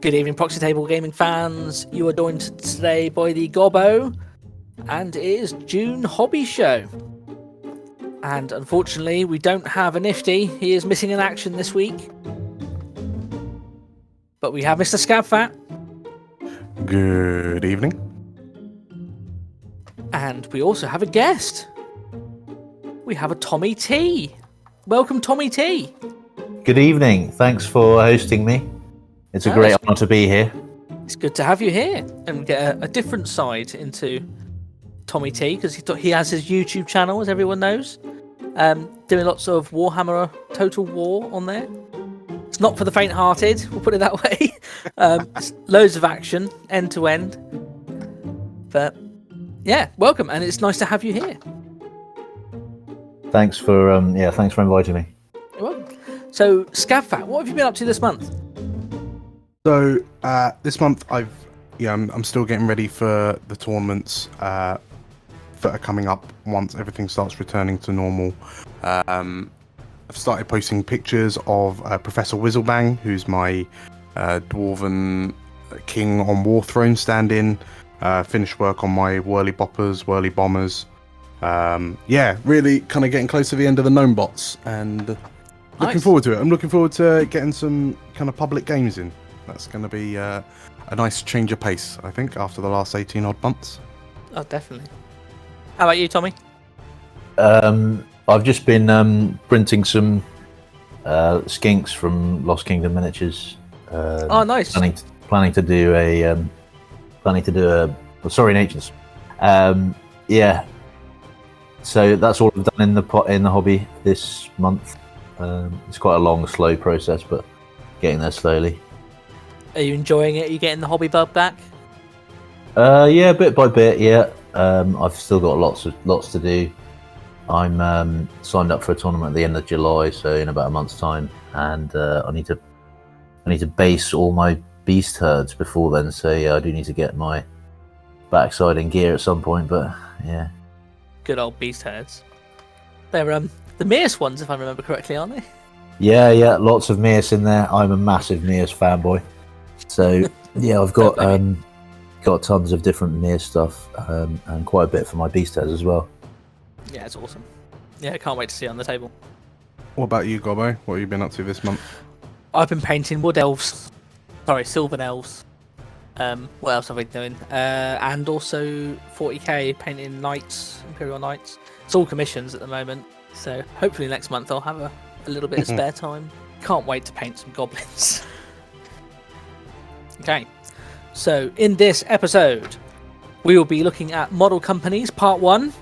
Good evening, Proxy Table Gaming fans. You are joined today by the Gobbo, and it is June Hobby Show. And unfortunately, we don't have a Nifty. He is missing in action this week. But we have Mr. Scabfat. Good evening. And we also have a guest. We have a Tommy T. Welcome, Tommy T. Good evening. Thanks for hosting me. It's a great honour to be here. It's good to have you here and get a different side into Tommy T, because he has his YouTube channel, as everyone knows, doing lots of Warhammer Total War on there. It's not for the faint-hearted, we'll put it that way. Loads of action, end to end. But yeah, welcome, and it's nice to have you here. Thanks for inviting me. You're welcome. So, Scabfat, what have you been up to this month? So this month I'm still getting ready for the tournaments that are coming up once everything starts returning to normal. I've started posting pictures of Professor Whizzelbang, who's my Dwarven King on Warthrone stand-in. Finished work on my Whirly Boppers, Whirly Bombers. Really kind of getting close to the end of the Gnome Bots, and looking forward to it. I'm looking forward to getting some kind of public games in. That's going to be a nice change of pace, I think, after the last 18 odd months. Oh, definitely. How about you, Tommy? I've just been printing some skinks from Lost Kingdom miniatures. Nice. Planning to do a Sorry Natures. Yeah. So that's all I've done in the hobby this month. It's quite a long, slow process, but getting there slowly. Are you enjoying it? Are you getting the hobby bug back? Yeah, bit by bit. Yeah, I've still got lots to do. I'm signed up for a tournament at the end of July, so in about a month's time, and I need to base all my beast herds before then. So yeah, I do need to get my backside in gear at some point. But yeah, good old beast herds. They're the Mears ones, if I remember correctly, aren't they? Yeah, lots of Mears in there. I'm a massive Mears fanboy. So yeah, I've got tons of different Mears stuff, and quite a bit for my beast heads as well. Yeah, it's awesome. Yeah, I can't wait to see it on the table. What about you, Gobbo? What have you been up to this month? I've been painting wood elves. Sorry, sylvan elves. What else have I been doing? And also 40k painting knights, Imperial Knights. It's all commissions at the moment, so hopefully next month I'll have a little bit of spare time. Can't wait to paint some goblins. Okay, so in this episode, we will be looking at model companies, part 1.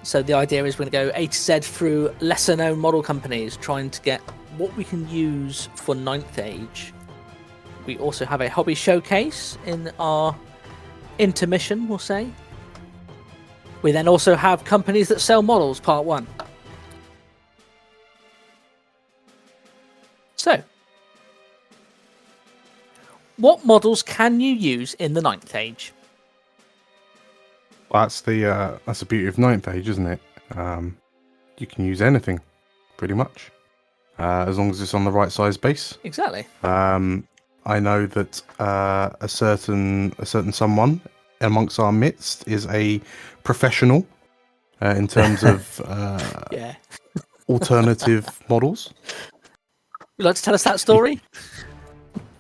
So the idea is we're going to go A to Z through lesser known model companies, trying to get what we can use for 9th Age. We also have a hobby showcase in our intermission, we'll say. We then also have companies that sell models, part 1. So, what models can you use in the 9th Age? Well, that's the beauty of 9th Age, isn't it? You can use anything, pretty much, as long as it's on the right size base. Exactly. I know that a certain someone amongst our midst is a professional in terms of alternative models. Would you like to tell us that story?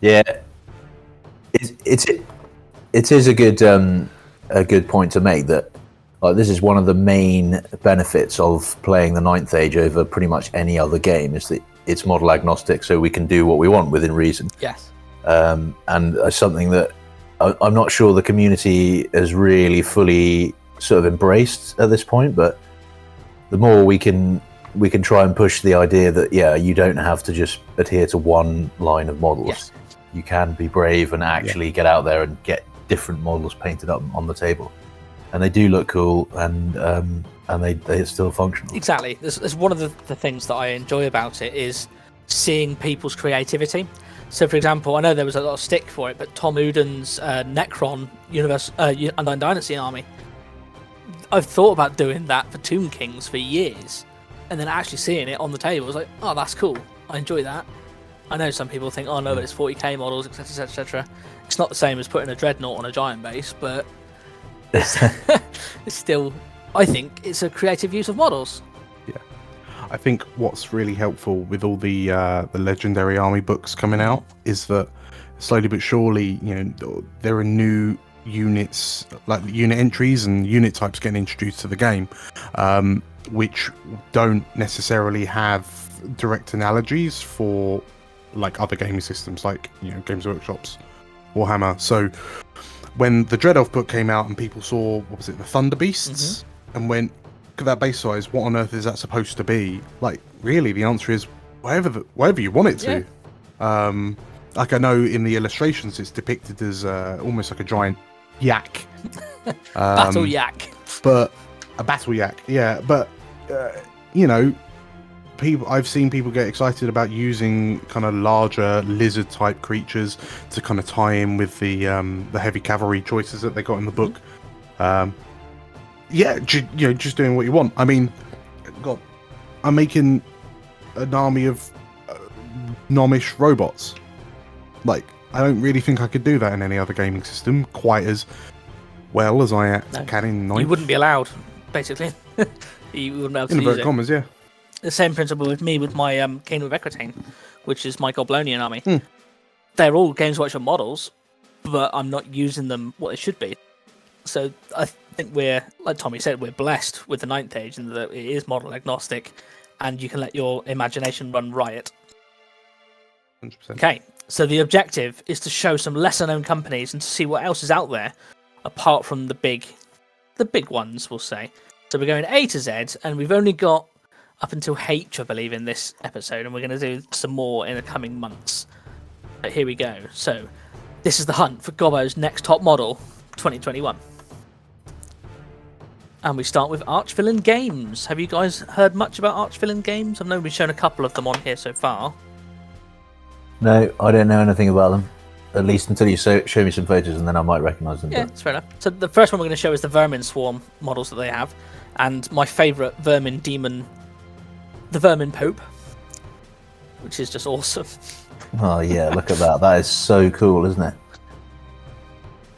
Yeah, it is a good point to make that this is one of the main benefits of playing the 9th Age over pretty much any other game, is that it's model agnostic, so we can do what we want within reason. Yes. And something that I'm not sure the community has really fully sort of embraced at this point, but the more we can try and push the idea that you don't have to just adhere to one line of models. Yes. You can be brave and actually get out there and get different models painted up on the table, and they do look cool, and they're still functional. Exactly. There's one of the things that I enjoy about it is seeing people's creativity. So, for example, I know there was a lot of stick for it, but Tom Uden's Necron Undying Dynasty army, I've thought about doing that for Tomb Kings for years, and then actually seeing it on the table, I was like, oh, that's cool. I enjoy that. I know some people think, oh no, but it's 40k models, etc, etc. It's not the same as putting a dreadnought on a giant base, but it's, it's still, I think, it's a creative use of models. Yeah, I think what's really helpful with all the legendary army books coming out is that slowly but surely, there are new units, like unit entries and unit types getting introduced to the game, which don't necessarily have direct analogies for like other gaming systems, like Games Workshop's Warhammer. So when the Dread Elf book came out and people saw, what was it, the Thunder Beasts, and went, look at that base size, what on earth is that supposed to be? Like, really, the answer is whatever you want it to. Yeah. Like, I know in the illustrations it's depicted as almost like a giant yak. Battle yak. But a battle yak, yeah. But I've seen people get excited about using kind of larger lizard type creatures to kind of tie in with the heavy cavalry choices that they got in the book. Just doing what you want. I mean, God, I'm making an army of gnomish robots. Like, I don't really think I could do that in any other gaming system quite as well as I can in Ninth. You wouldn't be allowed, basically. You wouldn't be able to use it. Inverted commas, yeah. The same principle with me with my Kingdom of Equitane, which is my Goblonian army. They're all Games Workshop models, but I'm not using them what they should be. So I think we're, like Tommy said, we're blessed with the Ninth Age in that it is model agnostic, and you can let your imagination run riot. 100%. Okay, so the objective is to show some lesser-known companies and to see what else is out there, apart from the big ones, we'll say. So we're going A to Z, and we've only got up until H, I believe, in this episode, and we're going to do some more in the coming months. But here we go. So, this is the hunt for Gobbo's next top model, 2021. And we start with Archvillain Games. Have you guys heard much about Archvillain Games? I've known we've shown a couple of them on here so far. No, I don't know anything about them. At least until you show me some photos, and then I might recognise them. Yeah, that's fair enough. So the first one we're going to show is the Vermin Swarm models that they have. And my favourite Vermin Demon, the Vermin Pope, which is just awesome. Oh yeah, look at that. That is so cool, isn't it?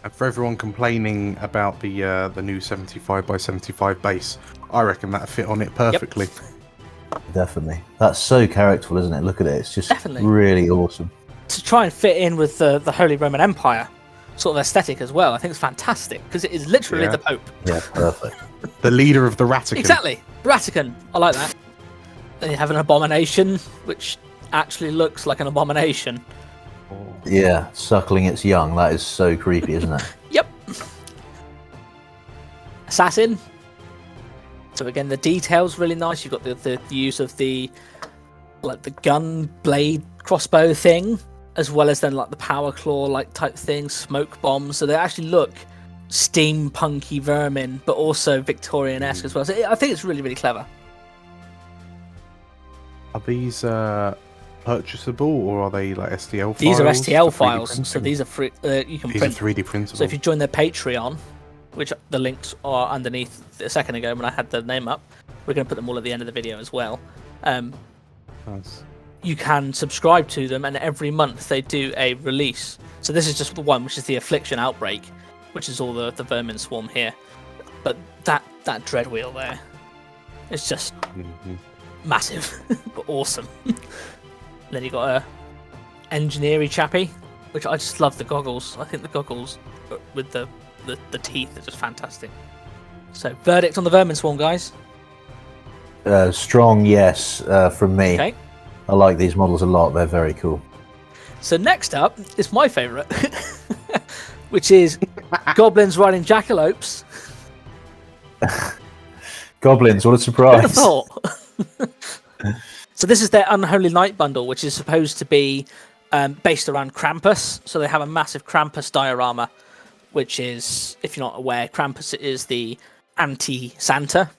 And for everyone complaining about the new 75 by 75 base, I reckon that'd fit on it perfectly. Yep. Definitely. That's so characterful, isn't it? Look at it. It's just really awesome. To try and fit in with the Holy Roman Empire sort of aesthetic as well, I think it's fantastic, because it is literally the Pope. Yeah, perfect. The leader of the Ratican. Exactly. Ratican. I like that. Then you have an abomination, which actually looks like an abomination. Yeah, suckling its young. That is so creepy, isn't it? Yep. Assassin. So again, the details really nice. You've got the use of the gun blade crossbow thing, as well as then like the power claw type thing, smoke bombs. So they actually look steampunky vermin, but also Victorian-esque as well. So I think it's really, really clever. Are these purchasable, or are they like STL files? These are STL files, so these are free. You can print. These are 3D printable. So if you join their Patreon, which the links are underneath a second ago when I had the name up, we're going to put them all at the end of the video as well. Nice. You can subscribe to them, and every month they do a release. So this is just the one, which is the Affliction Outbreak, which is all the Vermin Swarm here. But that dread wheel there, it's just massive, but awesome. And then you got a engineering chappy, which I just love the goggles. I think the goggles with the teeth are just fantastic. So verdict on the Vermin Swarm, guys. Strong yes from me. Okay. I like these models a lot. They're very cool. So next up is my favourite, which is Goblins riding jackalopes. Goblins, what a surprise. Who'd have thought? So this is their Unholy Night bundle, which is supposed to be based around Krampus. So they have a massive Krampus diorama, which is, if you're not aware, Krampus is the anti-Santa.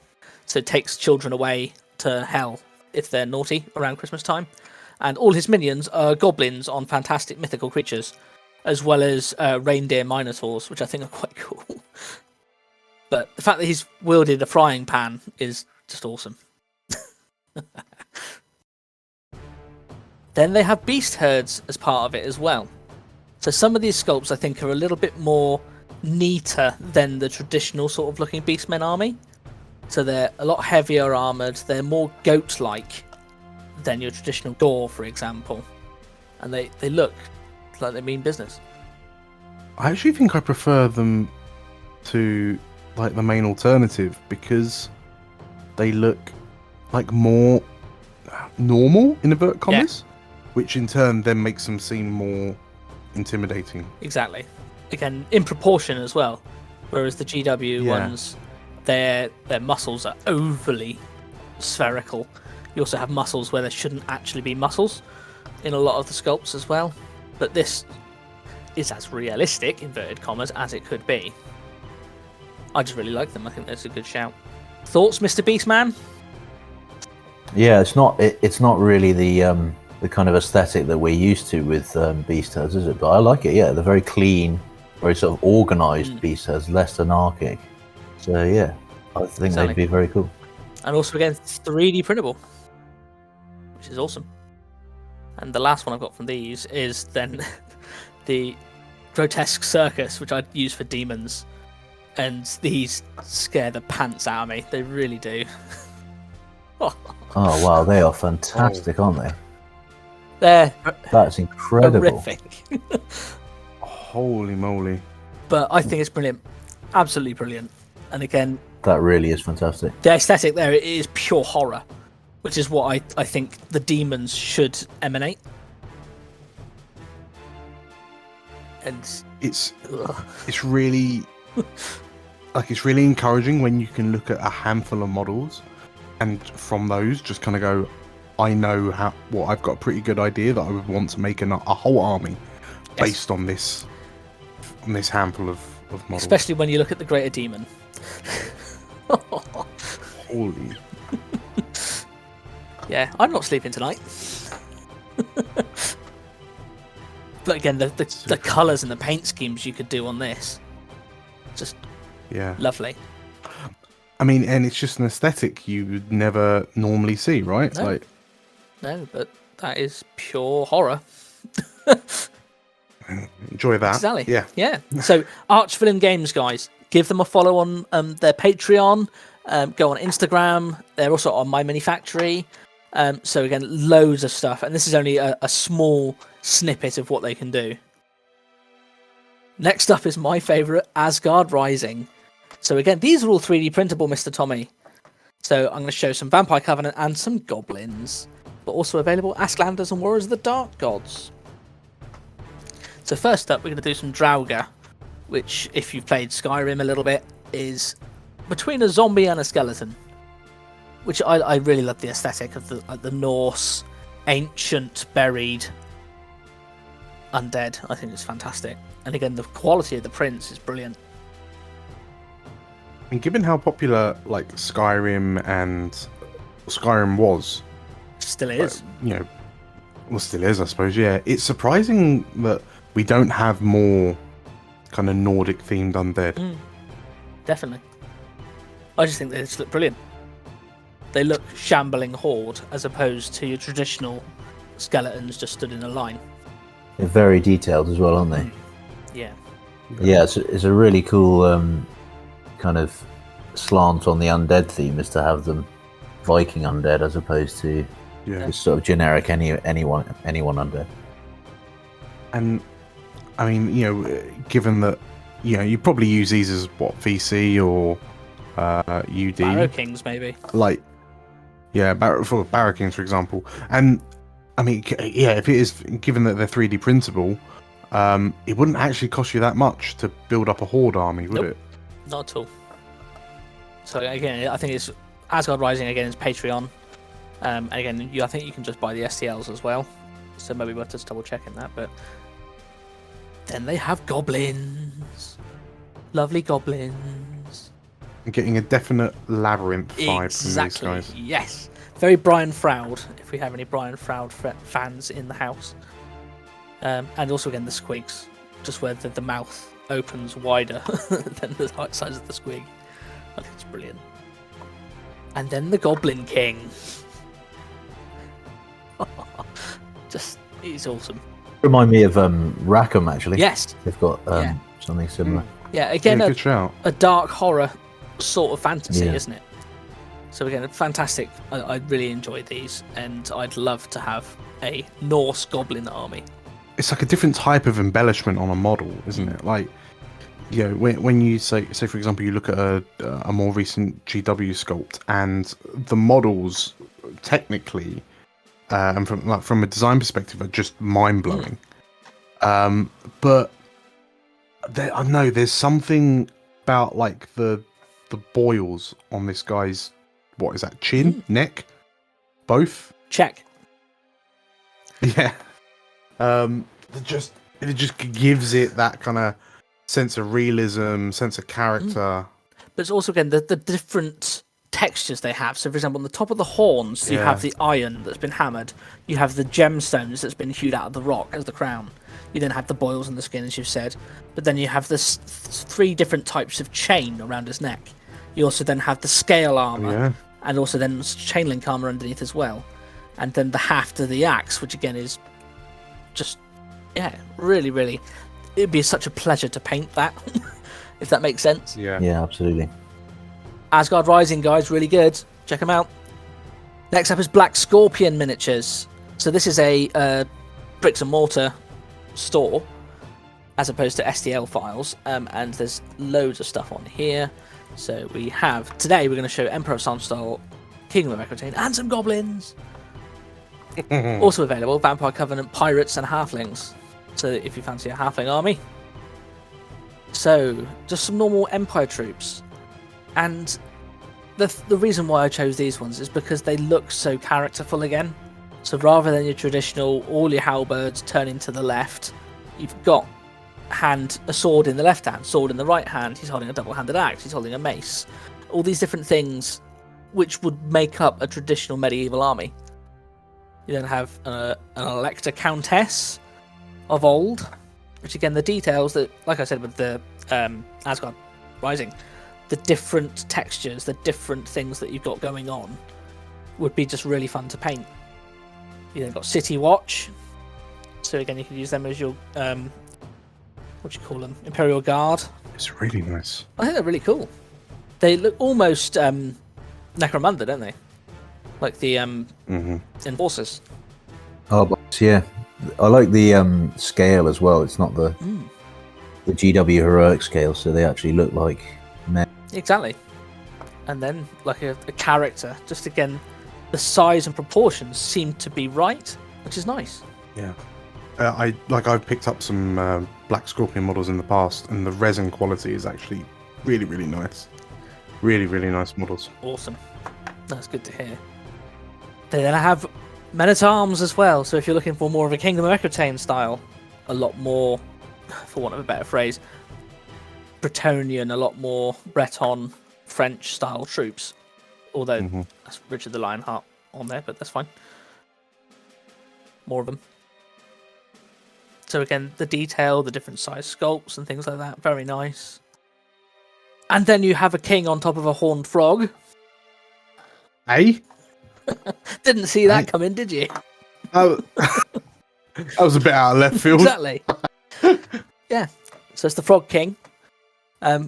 So it takes children away to hell if they're naughty around Christmas time. And all his minions are goblins on fantastic mythical creatures, as well as reindeer minotaurs, which I think are quite cool. But the fact that he's wielded a frying pan is just awesome. Then they have beast herds as part of it as well. So some of these sculpts I think are a little bit more neater than the traditional sort of looking beastmen army. So they're a lot heavier armoured, they're more goat-like than your traditional Gaur, for example. And they look like they mean business. I actually think I prefer them to like the main alternative because they look like more normal in inverted commas, which in turn then makes them seem more intimidating. Exactly. Again, in proportion as well. Whereas the GW ones, their muscles are overly spherical. You also have muscles where there shouldn't actually be muscles in a lot of the sculpts as well. But this is as realistic, inverted commas, as it could be. I just really like them. I think that's a good shout. Thoughts, Mr. Beastman? Yeah, it's not really the kind of aesthetic that we're used to with beast herds, is it? But I like it. Yeah, they're very clean, very sort of organised beast herds, less anarchic. So yeah, I think they'd be very cool. And also again, 3D printable, which is awesome. And the last one I've got from these is then the grotesque circus, which I'd use for demons. And these scare the pants out of me. They really do. Oh wow, they are fantastic, aren't they? That's incredible. Horrific. Holy moly. But I think it's brilliant. Absolutely brilliant. And again, that really is fantastic. The aesthetic there is pure horror, which is what I think the demons should emanate. And it's really it's really encouraging when you can look at a handful of models and from those just kind of go, I know I've got a pretty good idea that I would want to make a whole army based on this handful of models. Especially when you look at the Greater Demon. Holy. Yeah, I'm not sleeping tonight. But again, the colours and the paint schemes you could do on this, just lovely. I mean, and it's just an aesthetic you would never normally see, right? No, no, but that is pure horror. Enjoy that. Exactly. Yeah. So, Archvillain Games, guys, give them a follow on their Patreon. Go on Instagram. They're also on My Mini Factory. So again, loads of stuff, and this is only a small snippet of what they can do. Next up is my favourite, Asgard Rising. So again, these are all 3D printable, Mr. Tommy. So I'm going to show some Vampire Covenant and some Goblins, but also available Asklanders and Warriors of the Dark Gods. So first up, we're going to do some Draugr, which, if you've played Skyrim a little bit, is between a zombie and a skeleton. Which I really love the aesthetic of the Norse, ancient, buried, undead. I think it's fantastic. And again, the quality of the prints is brilliant. And given how popular Skyrim was, still is, still is, I suppose. Yeah, it's surprising that we don't have more kind of Nordic themed undead. Definitely. I just think they just look brilliant. They look shambling horde as opposed to your traditional skeletons just stood in a line. They're very detailed as well, aren't they? Yeah. Yeah, it's a really cool kind of slant on the undead theme, is to have them Viking undead as opposed to just sort of generic anyone undead. And I mean, given that you probably use these as VC or UD. Barrow Kings, maybe. Barrow Kings, for example. And I mean, if it is, given that they're 3D printable, it wouldn't actually cost you that much to build up a horde army, would it? Not at all. So again, I think it's Asgard Rising again is Patreon. And again, I think you can just buy the STLs as well. So maybe worth just double checking that. But then they have goblins. Lovely goblins. I'm getting a definite labyrinth vibe from these guys. Yes. Very Brian Froud, if we have any Brian Froud fans in the house. And also again the squigs, just where the mouth opens wider than the size of the squig. I think it's brilliant. And then the Goblin King. he's awesome. Remind me of Rackham, actually. Yes. They've got Yeah. something similar. Yeah, again, good shout. a dark horror sort of fantasy, Yeah. isn't it? So again, fantastic. I really enjoy these, and I'd love to have a Norse goblin army. It's like a different type of embellishment on a model, isn't it? Like, you know, when you say for example, you look at a more recent GW sculpt, and the models technically, and from a design perspective, are just mind blowing. But I know there's something about like the boils on this guy's, what is that, chin, neck, both. Check. Yeah. It just gives it that kind of sense of realism, sense of character. But it's also, again, the different textures they have. So, for example, on the top of the horns, you Yeah. have the iron that's been hammered. You have the gemstones that's been hewed out of the rock as the crown. You then have the boils on the skin, as you've said. But then you have this 3 different types of chain around his neck. You also then have the scale armor, Yeah. and also then chain link armor underneath as well. And then the haft of the axe, which again is just, yeah, really, really, it'd be such a pleasure to paint that, if that makes sense. Yeah. Yeah, absolutely. Asgard Rising, guys, really good. Check them out. Next up is Black Scorpion miniatures. So this is a bricks and mortar store, as opposed to STL files, and there's loads of stuff on here. So we have, today we're going to show Emperor of Sunstar, Kingdom of Equitane, and some goblins. Also available, Vampire Covenant, Pirates, and Halflings. So if you fancy a Halfling army. So, just some normal Empire troops. And the reason why I chose these ones is because they look so characterful again. So rather than your traditional, all your halberds turning to the left, you've got a sword in the left hand, sword in the right hand, he's holding a double-handed axe, he's holding a mace. All these different things which would make up a traditional medieval army. You then have an Elector Countess of old, which again, the details that, like I said with the Asgard Rising, the different textures, the different things that you've got going on would be just really fun to paint. You then got City Watch, so again you can use them as your what do you call them, Imperial Guard. It's really nice. I think they're really cool. They look almost Necromunda, don't they? Like the Enforcers. Oh, but yeah. I like the scale as well. It's not the GW heroic scale, so they actually look like men. Exactly. And then like a character, just again, the size and proportions seem to be right, which is nice. Yeah. I've picked up some Black Scorpion models in the past, and the resin quality is actually really, really nice. Really, really nice models. Awesome. That's good to hear. They then have Men-at-Arms as well, so if you're looking for more of a Kingdom of Equitane style, a lot more, for want of a better phrase, Bretonnian, a lot more Breton, French style troops. Although that's Richard the Lionheart on there, but that's fine. More of them. So again, the detail, the different size sculpts and things like that, very nice. And then you have a king on top of a horned frog. Hey? Didn't see that coming, did you? That was a bit out of left field. Exactly. Yeah. So it's the Frog King,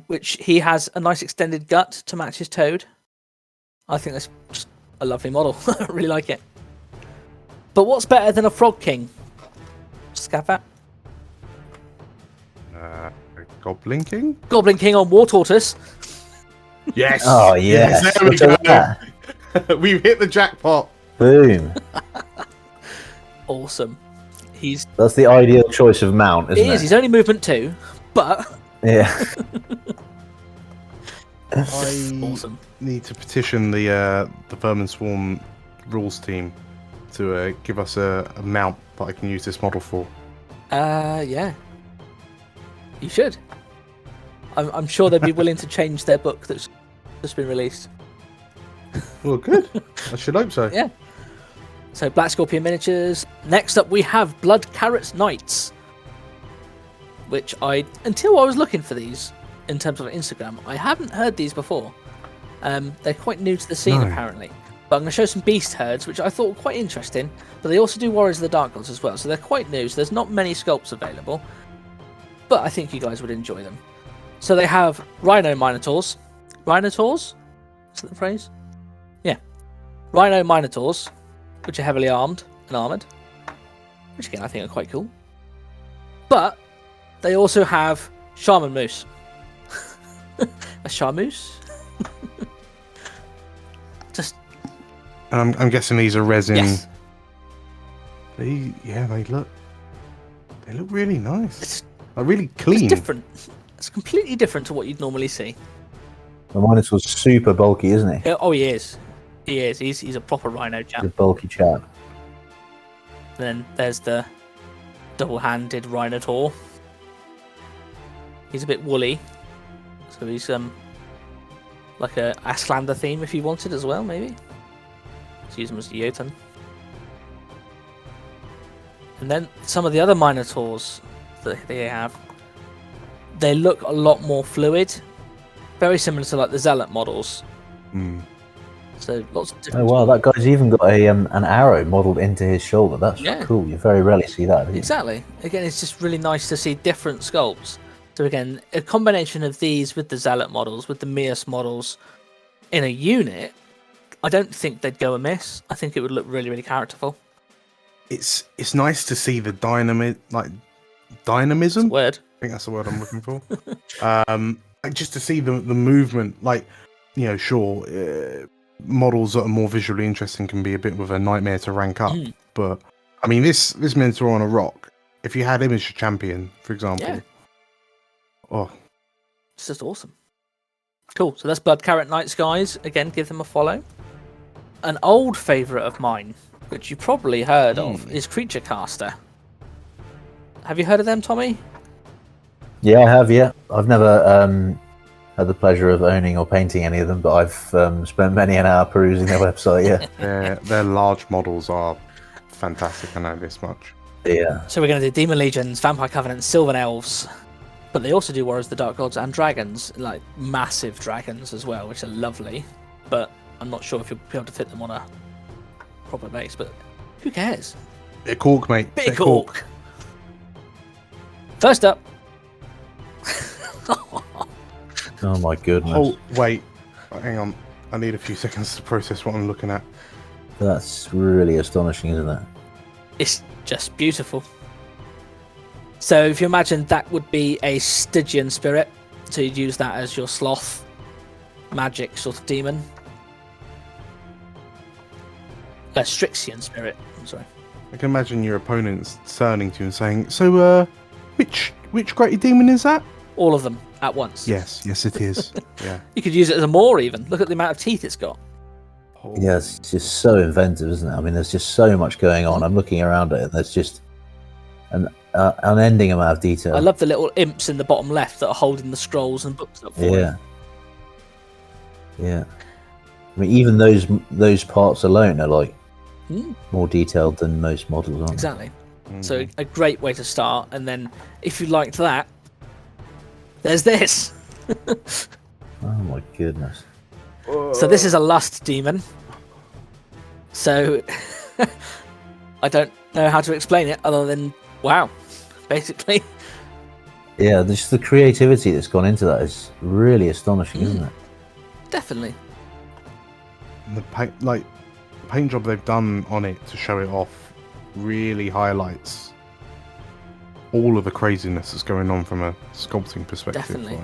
which he has a nice extended gut to match his toad. I think that's just a lovely model. I really like it. But what's better than a Frog King? Scavat? Goblin King? Goblin King on War Tortoise. Yes. Oh, yes. There we Look at go. that. We've hit the jackpot. Boom. Awesome. That's the ideal choice of mount, isn't it? He is. He's only movement 2, but Yeah. I awesome. need to petition the Vermin Swarm rules team to give us a mount that I can use this model for. Yeah. You should. I'm sure they'd be willing to change their book that's just been released. Well, good. I should hope so. Yeah. So Black Scorpion miniatures. Next up we have Blood Carrot Knights, which until I was looking for these in terms of Instagram, I haven't heard these before. They're quite new to the scene No. apparently. But I'm going to show some beast herds, which I thought were quite interesting. But they also do Warriors of the Dark Gods as well, so they're quite new. So there's not many sculpts available, but I think you guys would enjoy them. So they have Rhino Minotaurs. Rhinotaurs? Is that the phrase? Yeah. Rhino Minotaurs, which are heavily armed and armoured, which again I think are quite cool. But they also have Shaman Moose. A Shamoose? Just. I'm guessing these are resin. Yes. They look really nice. Like really clean. It's different. It's completely different to what you'd normally see. The Minotaur's super bulky, isn't he? Oh, he is. He is. He's a proper rhino chap. He's a bulky chap. Then there's the double-handed Rhinotaur. He's a bit woolly, so he's like a Asklander theme if you wanted as well, maybe. Let's use him as a Jotun. And then some of the other Minotaurs that they have, they look a lot more fluid, very similar to like the Zealot models. So lots of different. Oh wow, that guy's even got a an arrow modelled into his shoulder. That's cool. You very rarely see that. Exactly. Again, it's just really nice to see different sculpts. So again, a combination of these with the Zealot models, with the Mias models in a unit, I don't think they'd go amiss. I think it would look really, really characterful. It's nice to see the dynamism. That's a word. I think that's the word I'm looking for. Just to see the movement, like, you know, sure, models that are more visually interesting can be a bit of a nightmare to rank up. But I mean, this Minotaur on a rock, if you had him as your champion, for example, it's just awesome. Cool. So that's Blood Carrot Knights, guys. Again, give them a follow. An old favourite of mine, which you probably heard of, is Creature Caster. Have you heard of them, Tommy? Yeah, I have. Yeah, I've never had the pleasure of owning or painting any of them, but I've spent many an hour perusing their website. Yeah, their large models are fantastic. I know this much. Yeah. So we're going to do Demon Legions, Vampire Covenants, Sylvan Elves, but they also do Warriors of the Dark Gods and dragons, like massive dragons as well, which are lovely. But I'm not sure if you'll be able to fit them on a proper base. But who cares? Bit of cork, mate. Bit of cork. First up. Oh my goodness. Oh, wait. Hang on. I need a few seconds to process what I'm looking at. That's really astonishing, isn't it? It's just beautiful. So if you imagine that would be a Stygian spirit, so you'd use that as your sloth magic sort of demon. A Strixien spirit, I'm sorry. I can imagine your opponents turning to you and saying, so, which great demon is that? All of them at once. Yes, it is. Yeah. You could use it as a Maw even. Look at the amount of teeth it's got. Yeah, it's just so inventive, isn't it? I mean, there's just so much going on. I'm looking around it, and there's just an unending amount of detail. I love the little imps in the bottom left that are holding the scrolls and books up for you. Yeah. I mean, even those parts alone are like more detailed than most models, aren't Exactly. So a great way to start, and then if you liked that, there's this. Oh my goodness. So this is a lust demon. So I don't know how to explain it other than wow, basically. Yeah, just the creativity that's gone into that is really astonishing, isn't it? Definitely. The paint job they've done on it to show it off really highlights all of the craziness that's going on from a sculpting perspective. Definitely.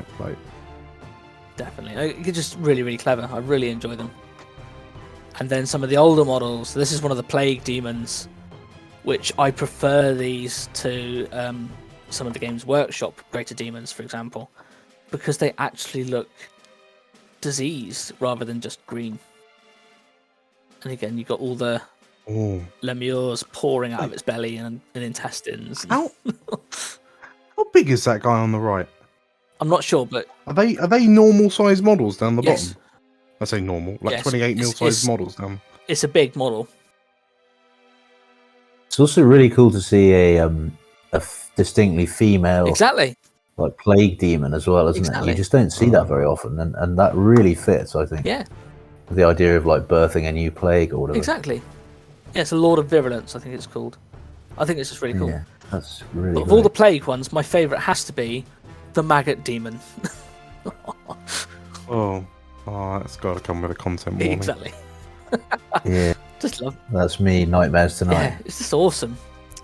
Definitely. It's just really, really clever. I really enjoy them. And then some of the older models. So this is one of the Plague Demons, which I prefer these to some of the Games Workshop Greater Demons, for example, because they actually look diseased rather than just green. And again, you've got all the lemures pouring out of its belly and intestines. How big is that guy on the right? I'm not sure, but Are they normal size models down the yes. bottom? I say normal, like Yes, 28 mil size models down. It's a big model. It's also really cool to see a distinctly female Exactly. like plague demon as well, isn't it? You just don't see that very often, and that really fits, I think. Yeah. the idea of like birthing a new plague or whatever. Exactly. Yeah, it's a Lord of Virulence, I think it's called. I think it's just really cool. Yeah, that's really. But of all the plague ones, my favourite has to be the maggot demon. Oh, that's got to come with a content warning. Exactly. Yeah, Just love. that's me. Nightmares tonight. Yeah, it's just awesome.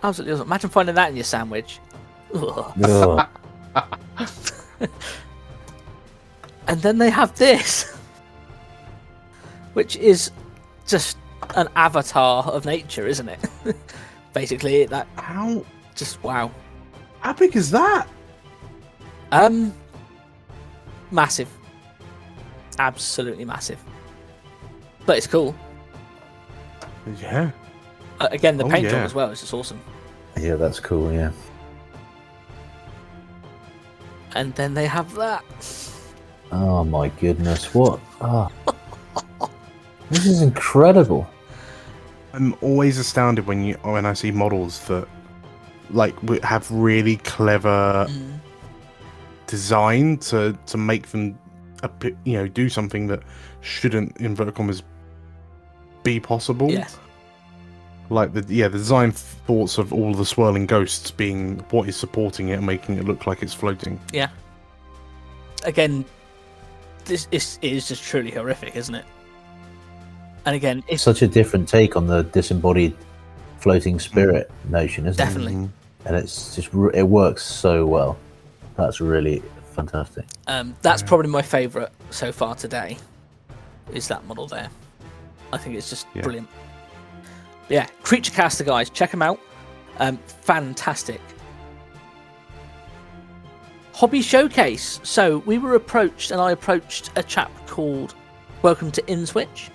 Absolutely awesome. Imagine finding that in your sandwich. Ugh. Ugh. And then they have this, which is just an avatar of nature, isn't it? Basically, that How just wow. big is that? Massive. Absolutely massive. But it's cool. Yeah. Again, the Oh, paint job yeah. as well is just awesome. Yeah, that's cool. Yeah. And then they have that. Oh my goodness! What? Oh. This is incredible. I'm always astounded when I see models that have really clever design to make them do something that shouldn't, in inverted commas, be possible. Yes. Like the design thoughts of all the swirling ghosts being what is supporting it and making it look like it's floating. Yeah. Again, it is just truly horrific, isn't it? And again, it's Such a different take on the disembodied floating spirit notion, isn't definitely. it? And it's just it works so well. That's really fantastic. That's probably my favourite so far today. Is that model there? I think it's just brilliant. Yeah, Creature Caster guys, check them out. Fantastic. Hobby Showcase. So we were approached, and I approached a chap called Welcome to Inswitch.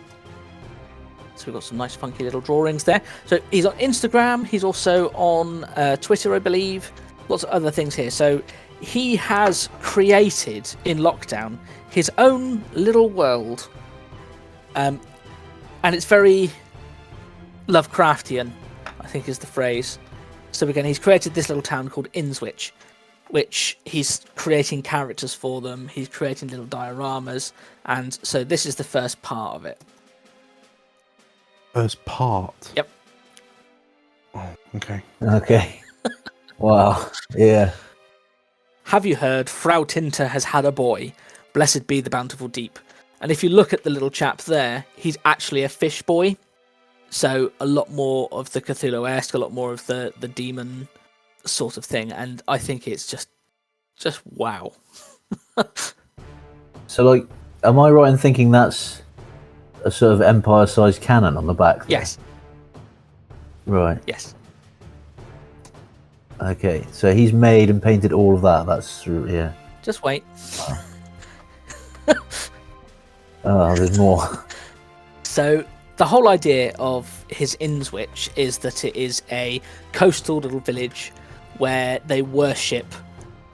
So we've got some nice funky little drawings there. So he's on Instagram. He's also on Twitter, I believe. Lots of other things here. So he has created in lockdown his own little world. And it's very Lovecraftian, I think is the phrase. So again, he's created this little town called Inswitch, which he's creating characters for them. He's creating little dioramas. And so this is the first part of it. First part. Yep. Oh, okay. Okay. Wow. Yeah. Have you heard? Frau Tinta has had a boy. Blessed be the bountiful deep. And if you look at the little chap there, he's actually a fish boy. So a lot more of the Cthulhu-esque, a lot more of the demon sort of thing. And I think it's just wow. So, like, am I right in thinking that's a sort of Empire-sized cannon on the back there? Yes. Right. Yes. Okay. So he's made and painted all of that. That's yeah. Just wait. Oh, there's more. So the whole idea of his Inswitch is that it is a coastal little village where they worship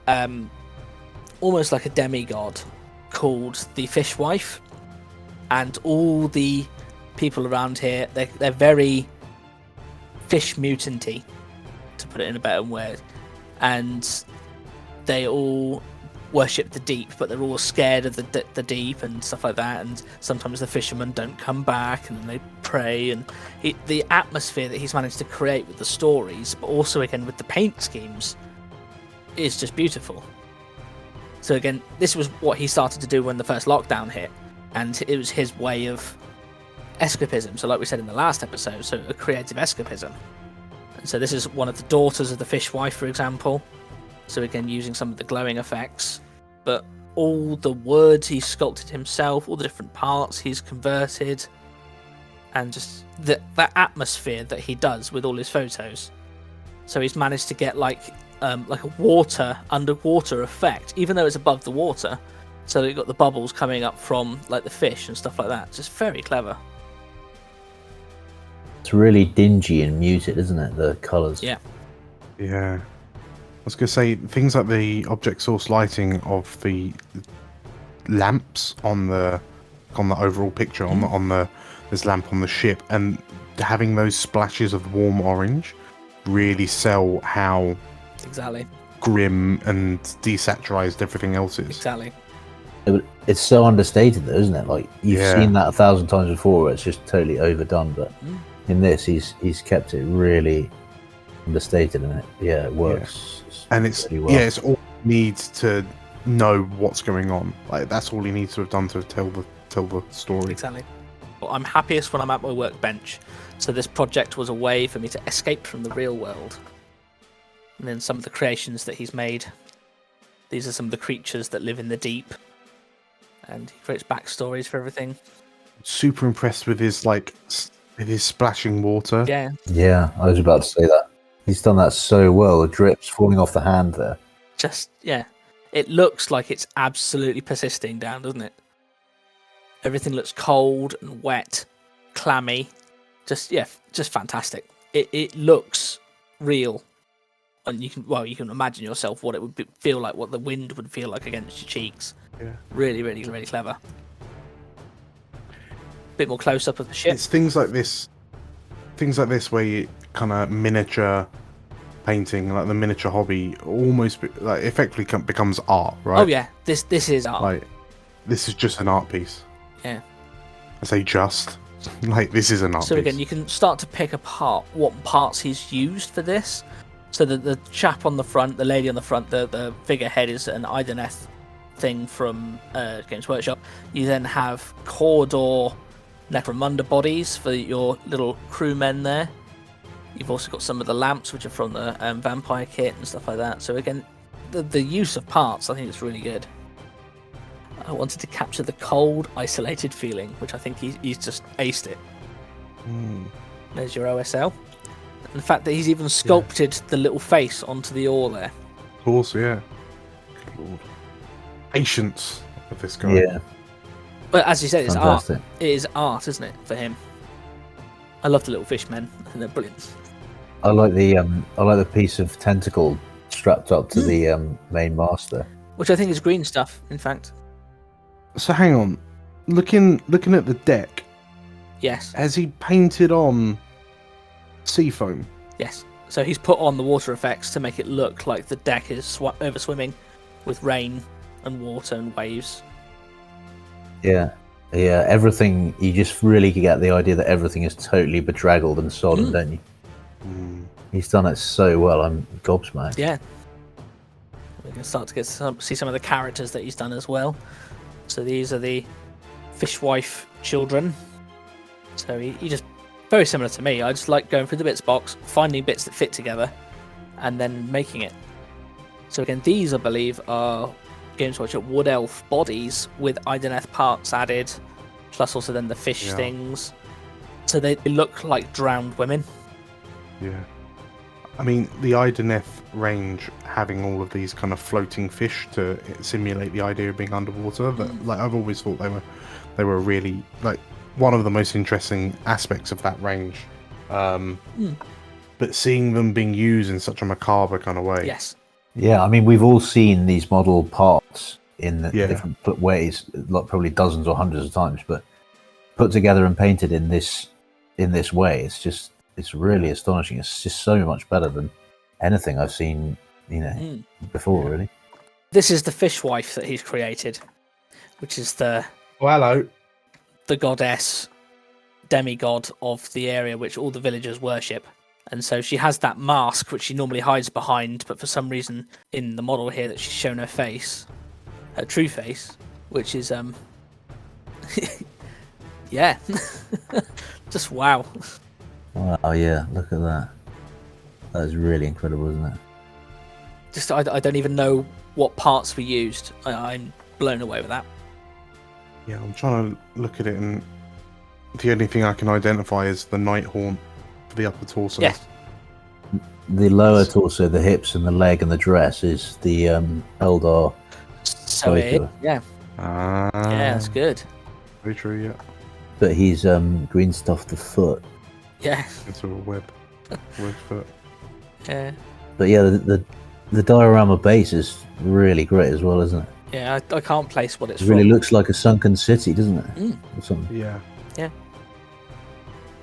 almost like a demigod called the Fishwife. And all the people around here, they're very fish mutanty, to put it in a better word. And they all worship the deep, but they're all scared of the deep and stuff like that. And sometimes the fishermen don't come back, and then they pray. And the atmosphere that he's managed to create with the stories, but also again with the paint schemes, is just beautiful. So again, this was what he started to do when the first lockdown hit. And it was his way of escapism. So like we said in the last episode, so a creative escapism. And so this is one of the daughters of the Fishwife, for example. So again, using some of the glowing effects. But all the words he's sculpted himself, all the different parts he's converted. And just that atmosphere that he does with all his photos. So he's managed to get like a underwater effect, even though it's above the water. So you've got the bubbles coming up from like the fish and stuff like that. Just very clever. It's really dingy and muted, isn't it? The colours. Yeah. Yeah. I was going to say, things like the object source lighting of the lamps on the overall picture, on the this lamp on the ship, and having those splashes of warm orange really sell how Exactly. grim and desaturized everything else is. Exactly. It it's so understated, though, isn't it? Like you've seen that 1,000 times before, where it's just totally overdone. But in this, he's kept it really understated, and it works. And it's really well. it's all he needs to know what's going on. Like that's all he needs to have done to tell the story. Exactly. Well, I'm happiest when I'm at my workbench. So this project was a way for me to escape from the real world. And then some of the creations that he's made. These are some of the creatures that live in the deep. And he creates backstories for everything. Super impressed with his splashing water. Yeah. Yeah, I was about to say that. He's done that so well. The drips falling off the hand there. It looks like it's absolutely persisting down, doesn't it? Everything looks cold and wet, clammy. Just fantastic. It looks real. And you can imagine yourself what it would feel like, what the wind would feel like against your cheeks. Yeah. Really, really, really clever. Bit more close up of the ship. It's things like this where you kind of miniature painting, like the miniature hobby, almost like effectively becomes art, right? Oh yeah, this is art. Like this is just an art piece. Yeah. I say just like this is an art So piece. again, you can start to pick apart what parts he's used for this. So the chap on the front, the lady on the front, the figurehead is an Ideneth thing from Games Workshop. You then have corridor Necromunda bodies for your little crewmen there. You've also got some of the lamps, which are from the vampire kit and stuff like that. So again, the use of parts, I think it's really good. I wanted to capture the cold, isolated feeling, which I think he's just aced it. There's your OSL. And the fact that he's even sculpted the little face onto the oar there. Of course, yeah. Good Lord. Patience of this guy. Yeah. But as you said, it's Fantastic. art. It is art, isn't it, for him? I love the little fish men. I think they're brilliant. I like the piece of tentacle strapped up to the main master. Which I think is green stuff, in fact. So hang on, looking at the deck, Yes. has he painted on seafoam? Yes. So he's put on the water effects to make it look like the deck is overswimming with rain and water and waves. Yeah. Everything, you just really get the idea that everything is totally bedraggled and sodden, don't you? He's done it so well. I'm gobsmacked. Yeah. We can start to see some of the characters that he's done as well. So these are the fishwife children. So he just, very similar to me. I just like going through the bits box, finding bits that fit together, and then making it. So again, these I believe are Games Workshop Wood Elf bodies with Ideneth parts added, plus also then the fish things. So they look like drowned women. Yeah. I mean, the Ideneth range having all of these kind of floating fish to simulate the idea of being underwater. That, like, I've always thought they were really like one of the most interesting aspects of that range. But seeing them being used in such a macabre kind of way. Yes. Yeah, I mean, we've all seen these model parts in different ways, like probably dozens or hundreds of times, but put together and painted in this way, it's really astonishing. It's just so much better than anything I've seen, before, really. This is the fishwife that he's created, which is the goddess, demigod of the area which all the villagers worship. And so she has that mask which she normally hides behind, but for some reason in the model here that she's shown her face, her true face, which is yeah. Just wow. Wow, yeah, look at that. That is really incredible, isn't it? Just I don't even know what parts we used. I'm blown away with that. Yeah, I'm trying to look at it, and the only thing I can identify is the night haunt for the upper torso. Yes. The lower torso, the hips and the leg and the dress is the Eldar. So yeah, Ah, yeah, that's good. very true. Yeah, But he's green stuffed the foot. Yeah, into a web foot. yeah, But yeah, the diorama base is really great as well, isn't it? yeah. I can't place what it's It really from. looks like a sunken city, doesn't it? Or something. Yeah,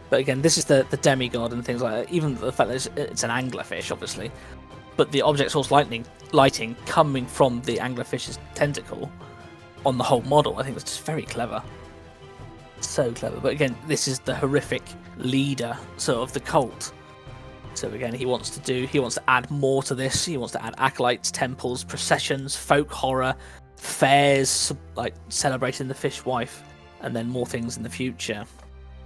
But again, this is the demigod and things like that. Even the fact that it's an anglerfish, obviously, but the object source lighting coming from the anglerfish's tentacle on the whole model. I think it's just very clever. So clever. But again, this is the horrific leader sort of the cult. So again, he wants to add more to this. He wants to add acolytes, temples, processions, folk horror, fairs, like celebrating the fishwife, and then more things in the future.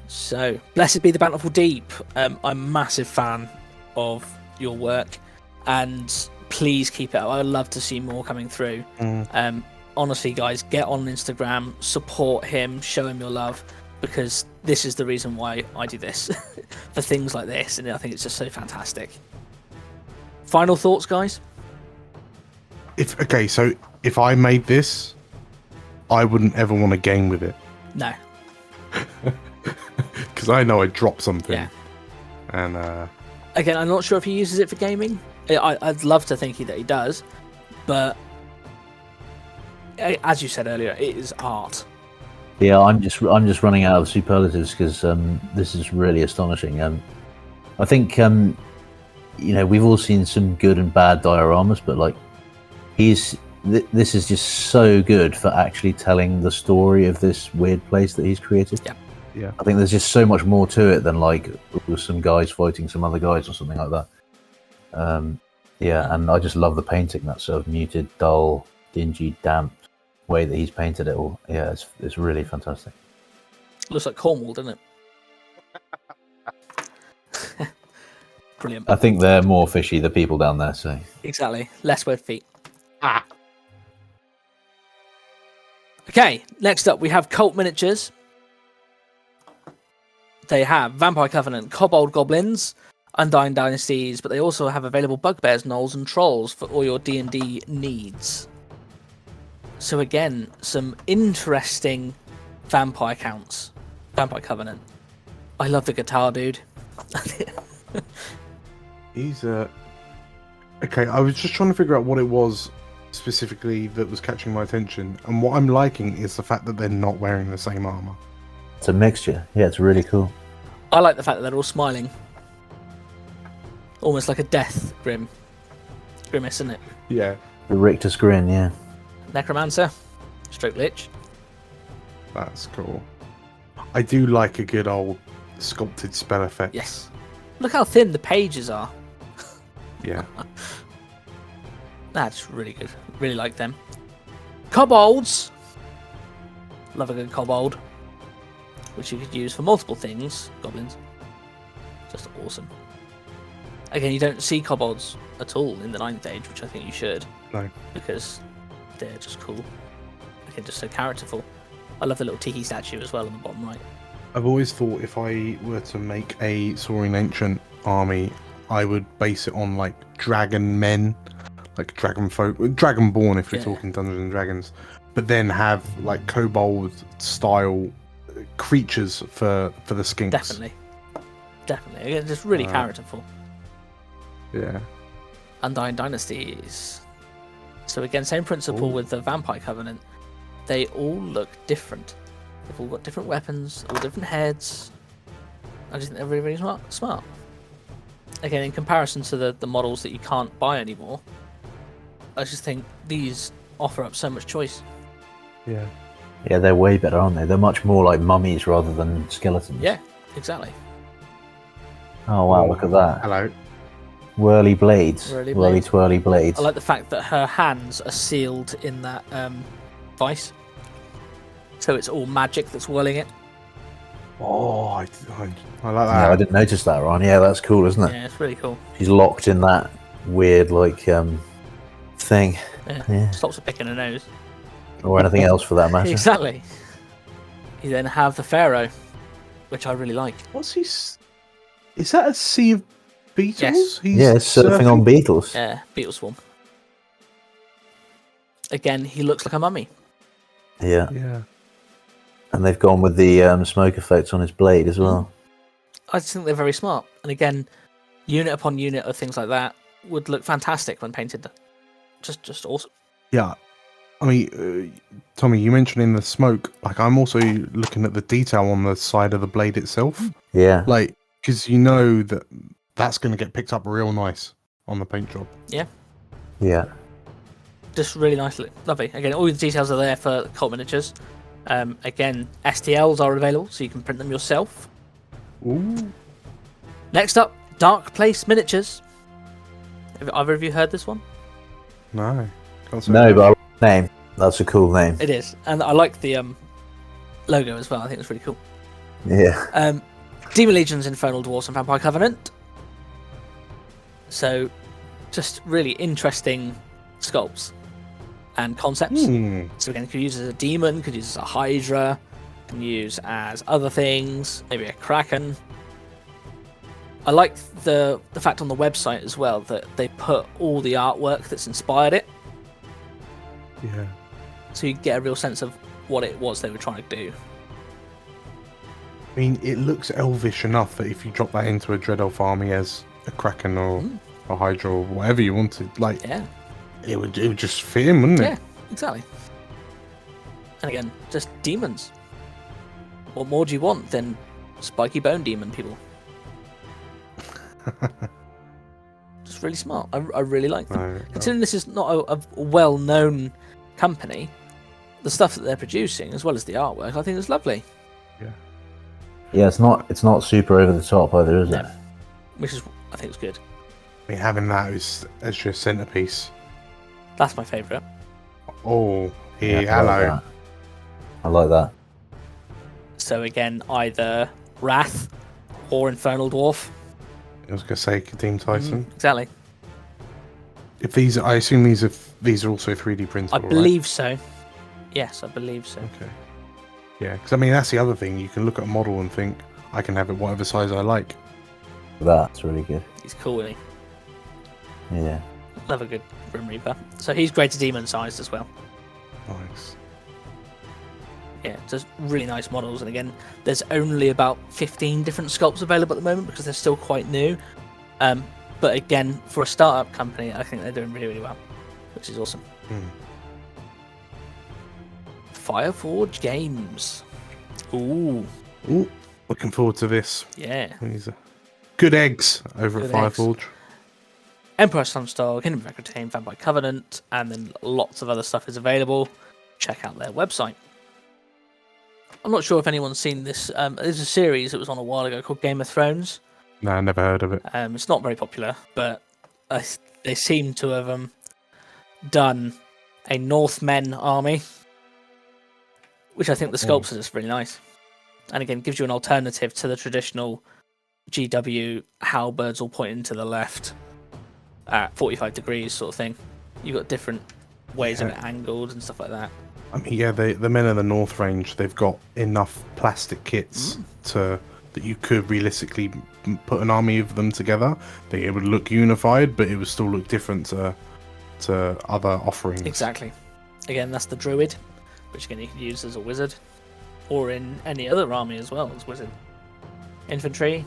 So, blessed be the Bountiful Deep. I'm a massive fan of your work, and please keep it up. I would love to see more coming through. Honestly, guys, get on Instagram, support him, show him your love, because this is the reason why I do this, for things like this, and I think it's just so fantastic. Final thoughts, guys? So if I made this, I wouldn't ever want to game with it. No. Because I know I'd drop something. Yeah. And again, I'm not sure if he uses it for gaming. I'd love to think that he does, but as you said earlier, it is art. Yeah, I'm just running out of superlatives because this is really astonishing. I think we've all seen some good and bad dioramas, but like this is just so good for actually telling the story of this weird place that he's created. Yeah. I think there's just so much more to it than like with some guys fighting some other guys or something like that. And I just love the painting, that sort of muted, dull, dingy, damp way that he's painted it all. Yeah, it's really fantastic. Looks like Cornwall, doesn't it? Brilliant. I think they're more fishy, the people down there, so. Exactly. Less weird feet. Okay, next up we have Cult Miniatures. They have Vampire Covenant, Kobold Goblins, Undying Dynasties, but they also have available Bugbears, Gnolls, and Trolls for all your D&D needs. So again, some interesting vampire counts. Vampire Covenant. I love the guitar, dude. he's okay, I was just trying to figure out what it was specifically that was catching my attention, and what I'm liking is the fact that they're not wearing the same armor. It's a mixture. Yeah, it's really cool. I like the fact that they're all smiling. Almost like a death grimace, isn't it? Yeah. The Rictus grin, yeah. Necromancer, stroke Lich. That's cool. I do like a good old sculpted spell effect. Yes. Look how thin the pages are. Yeah. That's really good. Really like them. Kobolds. Love a good kobold, which you could use for multiple things. Goblins. Just awesome. Again, you don't see kobolds at all in the 9th Age, which I think you should. No. Because they're just cool. Again, just so characterful. I love the little tiki statue as well on the bottom right. I've always thought if I were to make a Saurian Ancient army, I would base it on like dragon men, like dragon folk, dragonborn if we're talking Dungeons and Dragons, but then have like kobold style creatures for the skinks. Definitely. Again, just really characterful. Yeah. Undying Dynasties. So again, same principle with the Vampire Covenant. They all look different. They've all got different weapons, all different heads. I just think they're really, really smart. Again, in comparison to the models that you can't buy anymore, I just think these offer up so much choice. Yeah. Yeah, they're way better, aren't they? They're much more like mummies rather than skeletons. Yeah, exactly. Oh wow, look at that. Hello. Whirly blades. Whirly twirly blades. I like the fact that her hands are sealed in that vice. So it's all magic that's whirling it. Oh, I like that. Yeah, I didn't notice that, Ron. Yeah, that's cool, isn't it? Yeah, it's really cool. She's locked in that weird, like, thing. Yeah. Stops her picking her nose. Or anything else for that matter. Exactly. You then have the Pharaoh, which I really like. What's he? Is that a sea of beetles? Yes. He's Yeah, surfing on beetles. Yeah, beetle swarm. Again, he looks like a mummy. Yeah. Yeah. And they've gone with the smoke effects on his blade as well. I just think they're very smart. And again, unit upon unit of things like that would look fantastic when painted. Just awesome. Yeah. I mean, Tommy, you mentioned in the smoke, like I'm also looking at the detail on the side of the blade itself. Yeah. Like, because you know that's going to get picked up real nice on the paint job. Yeah. Yeah. just really nicely, lovely. Again, all the details are there for cult miniatures. Again, STLs are available, so you can print them yourself. Ooh. Next up, Dark Place miniatures. Have either of you heard this one? No. Can't say No, that. but I like the name. That's a cool name. It is, and I like the logo as well. I think it's really cool. Yeah. Demon Legions, Infernal Dwarfs, and Vampire Covenant. So, just really interesting sculpts and concepts. So again, could use as a demon, could use as a hydra, can use as other things, maybe a kraken. I like the fact on the website as well that they put all the artwork that's inspired it, Yeah. so you get a real sense of what it was they were trying to do. I mean, it looks elvish enough that if you drop that into a Dread Elf army as a Kraken or a Hydra or whatever you wanted, like, Yeah, it would just fit in, wouldn't it? yeah, exactly. And again, just demons. What more do you want than spiky bone demon people? Just really smart. I really like them. No, Considering this is not a well-known company, the stuff that they're producing, as well as the artwork, I think is lovely. Yeah, it's not super over the top either, is it? No. Which is, I think, is good. I mean, having that as your centerpiece. That's my favourite. Oh, here, Yeah, I like hello. that. I like that. So again, either Wrath or Infernal Dwarf. I was gonna say Kadeem Tyson. Exactly. If these, I assume these are also 3D printable. I right? believe so. Yes, I believe so. Okay. Yeah, because I mean that's the other thing. You can look at a model and think I can have it whatever size I like. That's really good. He's cool, isn't he? Yeah. Love a good Grim Reaper. So he's greater demon sized as well. Nice. Yeah, just really nice models. And again, there's only about 15 different sculpts available at the moment because they're still quite new. But again, for a startup company, I think they're doing really, really well, which is awesome. Fireforge Games. Ooh, Ooh, looking forward to this. yeah. These are good eggs over Good at eggs. Fireforge. Emperor Sunstar, Kingdom of Aquitaine, Vampire Covenant, and then lots of other stuff is available. Check out their website. I'm not sure if anyone's seen this. There's a series that was on a while ago called Game of Thrones. No, I never heard of it. It's not very popular, but they seem to have done a Northmen army, which I think the sculpts are just really nice. And again, gives you an alternative to the traditional GW halberds all pointing to the left at 45 degrees sort of thing. You've got different ways of it angled and stuff like that. I mean, yeah, the men of the North Range, they've got enough plastic kits that you could realistically put an army of them together. It would look unified, but it would still look different to other offerings. Exactly. Again, that's the Druid, which again you can use as a wizard, or in any other army as well as wizard. Infantry.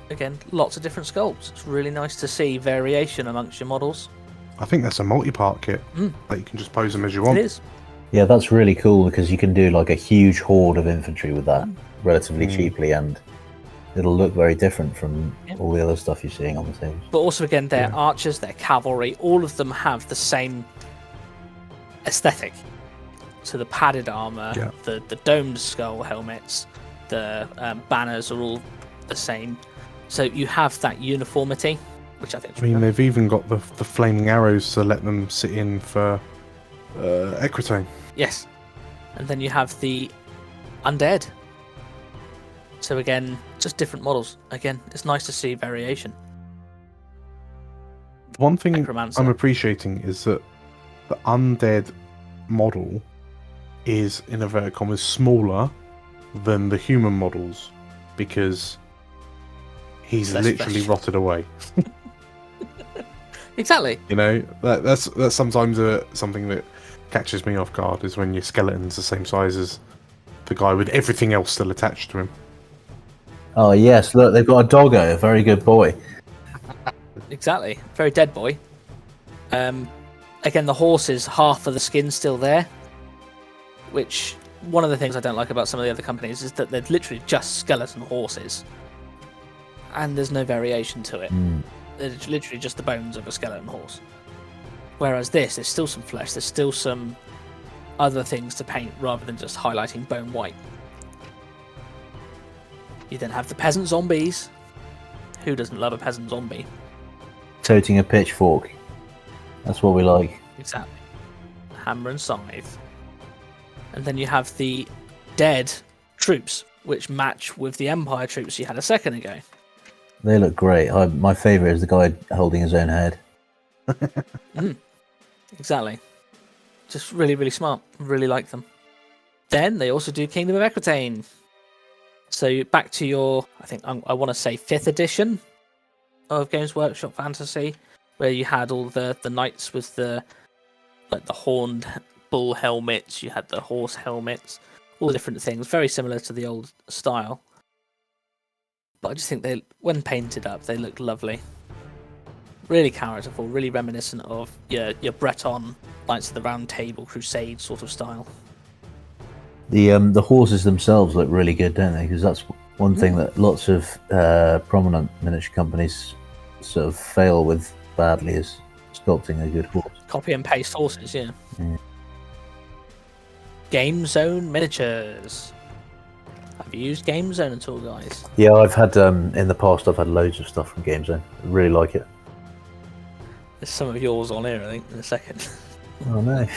Again, lots of different sculpts. It's really nice to see variation amongst your models. I think that's a multi-part kit. Like you can just pose them as you want. It is. Yeah, that's really cool because you can do like a huge horde of infantry with that relatively cheaply, and it'll look very different from all the other stuff you're seeing on the table. But also, again, their archers, their cavalry, all of them have the same aesthetic. So the padded armor, the domed skull helmets, the banners are all the same. So you have that uniformity, which I think is I mean, really nice. they've even got the flaming arrows to let them sit in for Aquitaine. Yes. And then you have the undead. So again, just different models. Again, it's nice to see variation. One thing Necromancer. I'm appreciating is that the undead model is, in inverted commas, smaller than the human models because he's Less literally flesh. rotted away. Exactly. You know, that's sometimes something that catches me off guard is when your skeleton's the same size as the guy with everything else still attached to him. Oh yes, look, they've got a doggo, a very good boy. Exactly. Very dead boy. Again, the horses, half of the skin's still there. Which, one of the things I don't like about some of the other companies is that they're literally just skeleton horses. And there's no variation to it. It's literally just the bones of a skeleton horse. Whereas there's still some flesh, there's still some other things to paint rather than just highlighting bone white. You then have the peasant zombies. Who doesn't love a peasant zombie? Toting a pitchfork. That's what we like. Exactly. Hammer and scythe. And then you have the dead troops, which match with the Empire troops you had a second ago. They look great. My favourite is the guy holding his own head. Exactly. Just really, really smart. Really like them. Then they also do Kingdom of Aquitaine. So back to your, I want to say 5th edition of Games Workshop Fantasy, where you had all the knights with the horned bull helmets, you had the horse helmets, all the different things, very similar to the old style. But I just think when painted up, they look lovely. Really characterful, really reminiscent of your Breton Knights of the Round Table Crusade sort of style. The horses themselves look really good, don't they? Because that's one thing that lots of prominent miniature companies sort of fail with badly, is sculpting a good horse. Copy and paste horses, yeah. Game Zone miniatures. Have you used Game Zone at all, guys? Yeah, I've had in the past. I've had loads of stuff from Game Zone. I really like it. There's some of yours on here, I think, in a second. Oh no.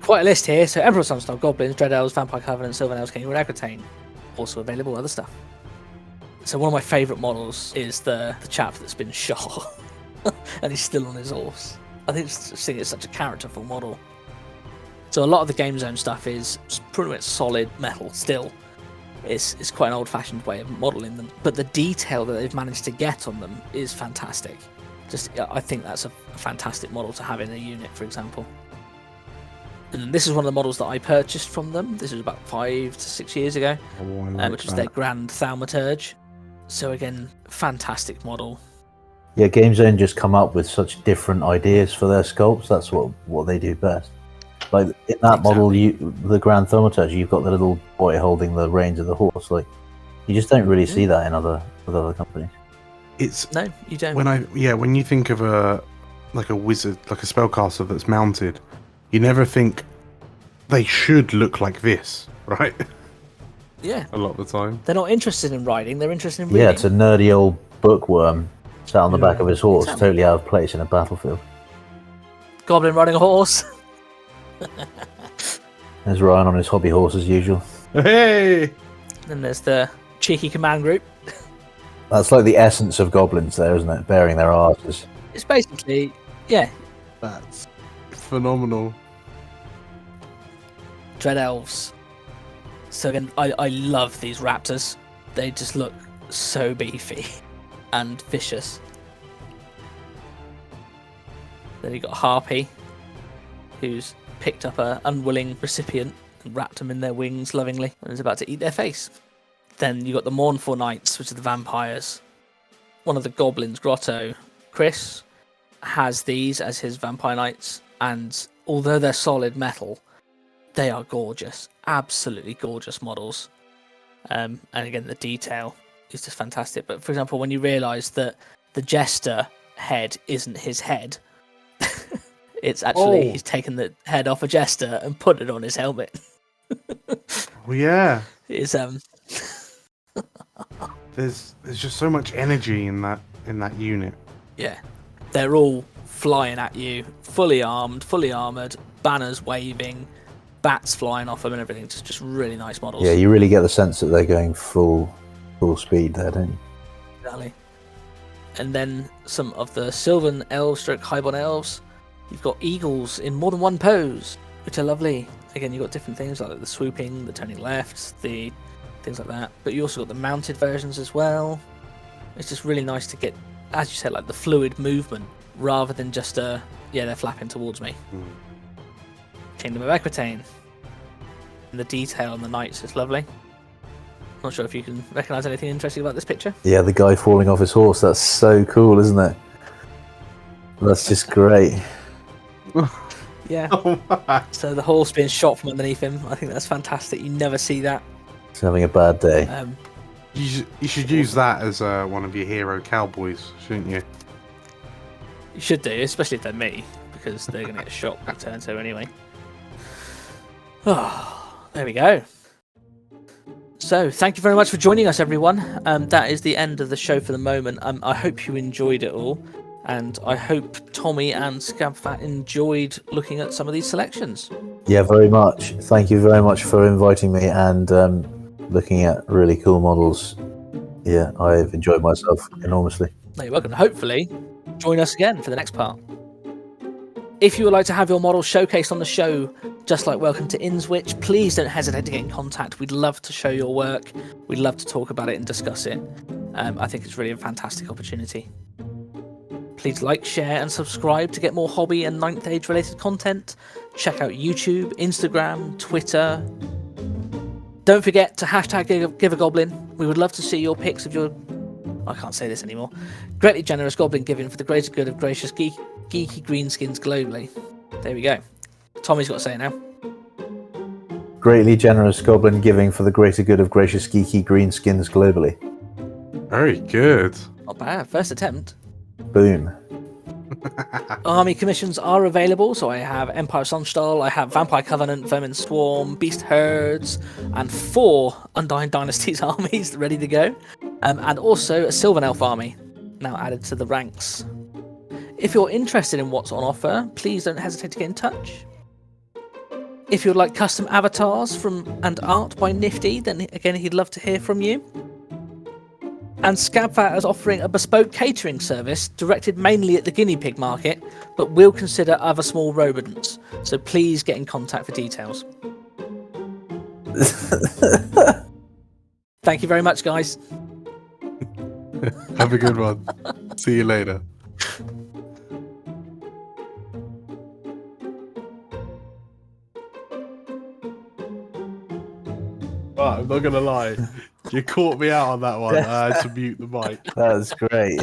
Quite a list here. So Emperor Sunstone, Goblins, Dread Elves, Vampire Covenant, Sylvan Elves, Kingdom of Aquitaine. Also available other stuff. So one of my favourite models is the chap that's been shot. And he's still on his horse. I think it's such a characterful model. So a lot of the Game Zone stuff is pretty much solid metal still. It's quite an old-fashioned way of modelling them. But the detail that they've managed to get on them is fantastic. I think that's a fantastic model to have in a unit, for example. And this is one of the models that I purchased from them. This was about 5 to 6 years ago, which was their Grand Thaumaturge. So again, fantastic model. Yeah, Game Zone just come up with such different ideas for their sculpts. That's what they do best. Like in that model, the Grand Thaumaturge, you've got the little boy holding the reins of the horse. Like you just don't really see that in other companies. No, you don't. When you think of a wizard, like a spellcaster that's mounted, you never think they should look like this, right? Yeah. A lot of the time. They're not interested in riding, they're interested in reading. Yeah, it's a nerdy old bookworm sat on the back of his horse, totally out of place in a battlefield. Goblin riding a horse. There's Ryan on his hobby horse as usual. Hey! Then there's the cheeky command group. That's like the essence of goblins there, isn't it? Bearing their arses. It's basically, yeah. That's phenomenal. Dread Elves. So again, I love these raptors. They just look so beefy and vicious. Then you've got Harpy, who's picked up an unwilling recipient and wrapped them in their wings lovingly and is about to eat their face. Then you've got the Mournful Knights, which are the vampires. One of the Goblins Grotto, Chris, has these as his vampire knights, and although they're solid metal, they are gorgeous, absolutely gorgeous models. And again, the detail is just fantastic. But for example, when you realise that the Jester head isn't his head, it's actually he's taken the head off a Jester and put it on his helmet. Well, yeah. It's There's just so much energy in that unit. Yeah, they're all flying at you, fully armed, fully armoured, banners waving, bats flying off them and everything. Just really nice models. Yeah, you really get the sense that they're going full speed there, don't you? Exactly. And then some of the Sylvan Elves, stroke Highborn Elves. You've got eagles in more than one pose, which are lovely. Again, you've got different things like the swooping, the turning left, the things like that. But you also got the mounted versions as well. It's just really nice to get, as you said, like the fluid movement rather than just they're flapping towards me. Kingdom of Aquitaine. And the detail on the knights is lovely. Not sure if you can recognise anything interesting about this picture. Yeah, the guy falling off his horse, that's so cool, isn't it? That's just great. Yeah. Oh, So the horse being shot from underneath him, I think that's fantastic. You never see that. He's having a bad day. you should use that as one of your hero cowboys, shouldn't you? You should do, especially if they're me, because they're going to get shot by turn 2 anyway. Oh, there we go. So, thank you very much for joining us, everyone. That is the end of the show for the moment. I hope you enjoyed it all, and I hope Tommy and Scabfat enjoyed looking at some of these selections. Yeah, very much. Thank you very much for inviting me and looking at really cool models. Yeah, I've enjoyed myself enormously. You're welcome. Hopefully, join us again for the next part. If you would like to have your model showcased on the show, just like Welcome to Innswich, please don't hesitate to get in contact. We'd love to show your work. We'd love to talk about it and discuss it. I think it's really a fantastic opportunity. Please like, share, and subscribe to get more hobby and 9th Age related content. Check out YouTube, Instagram, Twitter. Don't forget to hashtag Give a Goblin. We would love to see your pics of your... I can't say this anymore. Greatly generous goblin giving for the greater good of gracious geeky greenskins globally. There we go. Tommy's got to say it now. Greatly generous goblin giving for the greater good of gracious geeky greenskins globally. Very good. Not bad. First attempt. Boom. Army commissions are available, so I have Empire Sunstall, I have Vampire Covenant, Vermin Swarm, Beast Herds, and 4 Undying Dynasties armies ready to go. And also a Sylvan Elf army, now added to the ranks. If you're interested in what's on offer, please don't hesitate to get in touch. If you'd like custom avatars and art by Nifty, then again he'd love to hear from you. And Scabfat is offering a bespoke catering service directed mainly at the guinea pig market, but will consider other small rodents. So please get in contact for details. Thank you very much, guys. Have a good one. See you later. I'm not gonna lie. You caught me out on that one. I had to mute the mic. That was great.